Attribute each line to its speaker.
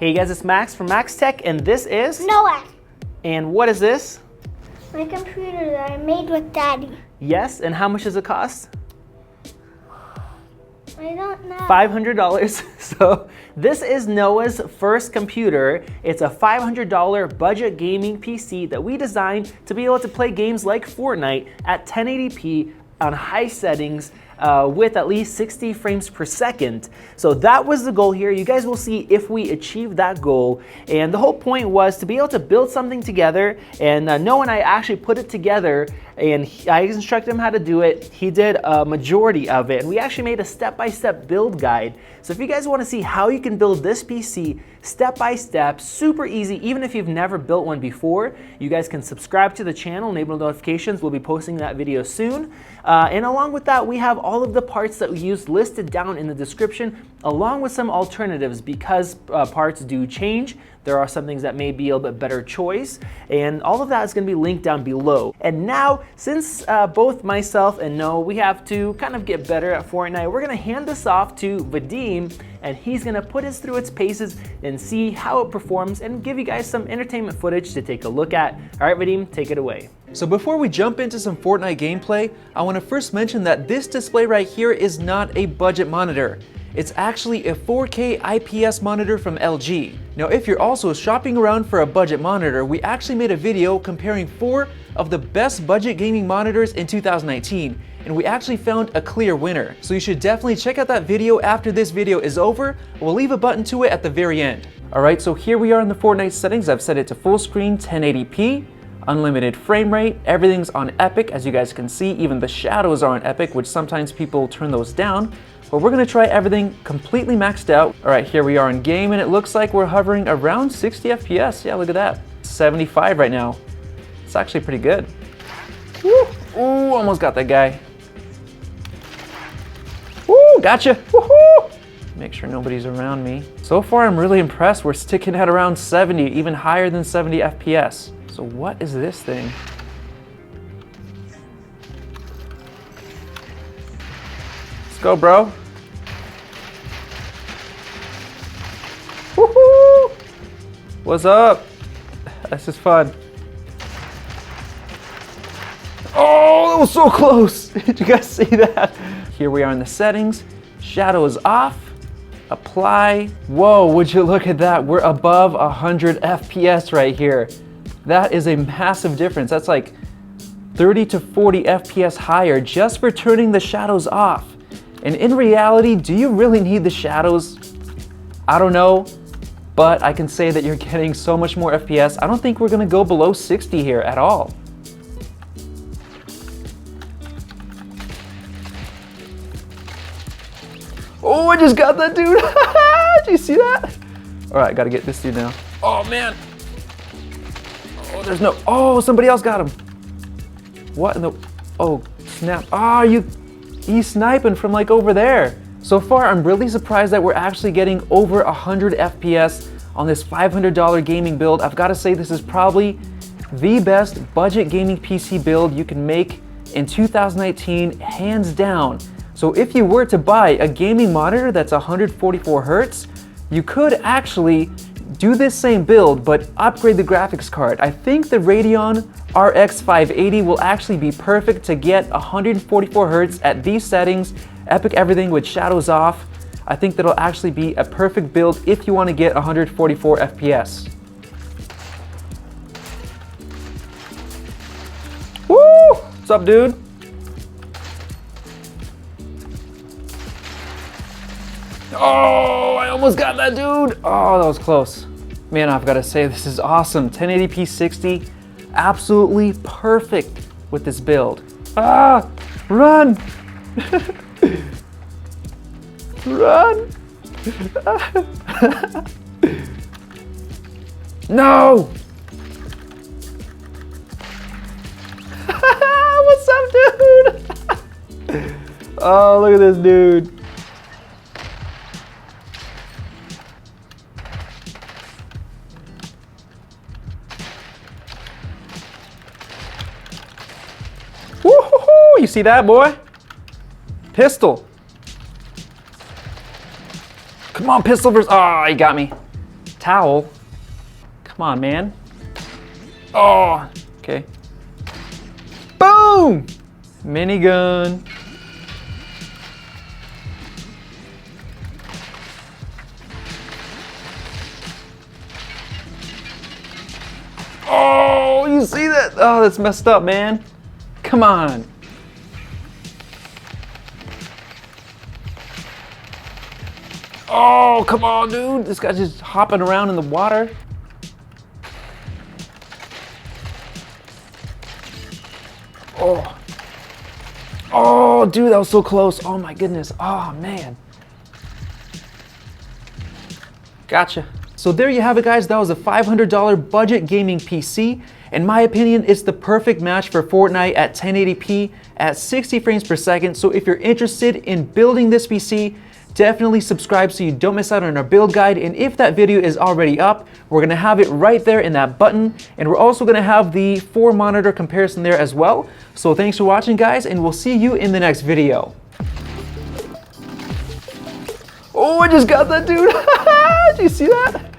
Speaker 1: Hey guys, it's Max from Max Tech, and this is
Speaker 2: Noah.
Speaker 1: And what is this?
Speaker 2: My computer that I made with Daddy.
Speaker 1: Yes, and how much does it cost?
Speaker 2: I don't know.
Speaker 1: $500. So this is Noah's first computer. It's a $500 budget gaming PC that we designed to be able to play games like Fortnite at 1080p on high settings with at least 60 frames per second. So that was the goal here. You guys will see if we achieve that goal. And the whole point was to be able to build something together. And Noah and I actually put it together, and I instructed him how to do it. He did a majority of it, and we actually made a step-by-step build guide. So if you guys want to see how you can build this PC step-by-step, super easy, even if you've never built one before, you guys can subscribe to the channel, enable notifications. We'll be posting that video soon. And along with that, we have all of the parts that we used listed down in the description, along with some alternatives because parts do change. There are some things that may be a little bit better choice, and all of that is going to be linked down below. And now, since both myself and Noah, we have to kind of get better at Fortnite, we're going to hand this off to Vadim, and he's going to put us through its paces and see how it performs and give you guys some entertainment footage to take a look at. All right, Vadim, take it away.
Speaker 3: So before we jump into some Fortnite gameplay, I want to first mention that this display right here is not a budget monitor. It's actually a 4K IPS monitor from LG. Now, if you're also shopping around for a budget monitor, we actually made a video comparing 4 of the best budget gaming monitors in 2019, and we actually found a clear winner. So you should definitely check out that video after this video is over. We'll leave a button to it at the very end. All right, so here we are in the Fortnite settings. I've set it to full screen 1080p. Unlimited frame rate, everything's on epic, as you guys can see. Even the shadows are on epic, which sometimes people turn those down, but we're gonna try everything completely maxed out. All right, here we are in game, and it looks like we're hovering around 60 FPS. Yeah, look at that, 75 right now. It's actually pretty good. Woo! Ooh, almost got that guy. Woo, gotcha, woohoo! Make sure nobody's around me. So far, I'm really impressed. We're sticking at around 70, even higher than 70 FPS. So what is this thing? Let's go, bro. Woohoo! What's up? This is fun. Oh, that was so close. Did you guys see that? Here we are in the settings. Shadow is off. Apply. Whoa, would you look at that? We're above 100 FPS right here. That is a massive difference. That's like 30 to 40 FPS higher just for turning the shadows off. And in reality, do you really need the shadows? I don't know, but I can say that you're getting so much more FPS. I don't think we're gonna go below 60 here at all. Oh, I just got that dude. Did you see that? All right, gotta get this dude now. Oh man. Oh, there's no, oh, somebody else got him. What in the, oh, snap. Ah, he's sniping from like over there. So far, I'm really surprised that we're actually getting over 100 FPS on this $500 gaming build. I've gotta say, this is probably the best budget gaming PC build you can make in 2019, hands down. So if you were to buy a gaming monitor that's 144 Hertz, you could actually do this same build, but upgrade the graphics card. I think the Radeon RX 580 will actually be perfect to get 144 Hertz at these settings, epic everything with shadows off. I think that'll actually be a perfect build if you want to get 144 FPS. Woo! What's up, dude? Oh, I almost got that dude. Oh, that was close. Man, I've got to say, this is awesome. 1080p 60, absolutely perfect with this build. Ah, run. Run. No. What's up, dude? Oh, look at this dude. Woo-hoo-hoo! You see that, boy? Pistol. Come on, pistol versus. Oh, he got me. towel. Come on, man. Oh, okay. Boom! Minigun. Oh, you see that? Oh, that's messed up, man. Come on. Oh, come on, dude. This guy's just hopping around in the water. Oh. Oh, dude, that was so close. Oh my goodness. Oh, man. Gotcha. So there you have it, guys. That was a $500 budget gaming PC. In my opinion, it's the perfect match for Fortnite at 1080p at 60 frames per second. So if you're interested in building this PC, definitely subscribe so you don't miss out on our build guide. And if that video is already up, we're gonna have it right there in that button. And we're also gonna have the 4-monitor comparison there as well. So thanks for watching, guys, and we'll see you in the next video. Oh, I just got that, dude. Did you see that?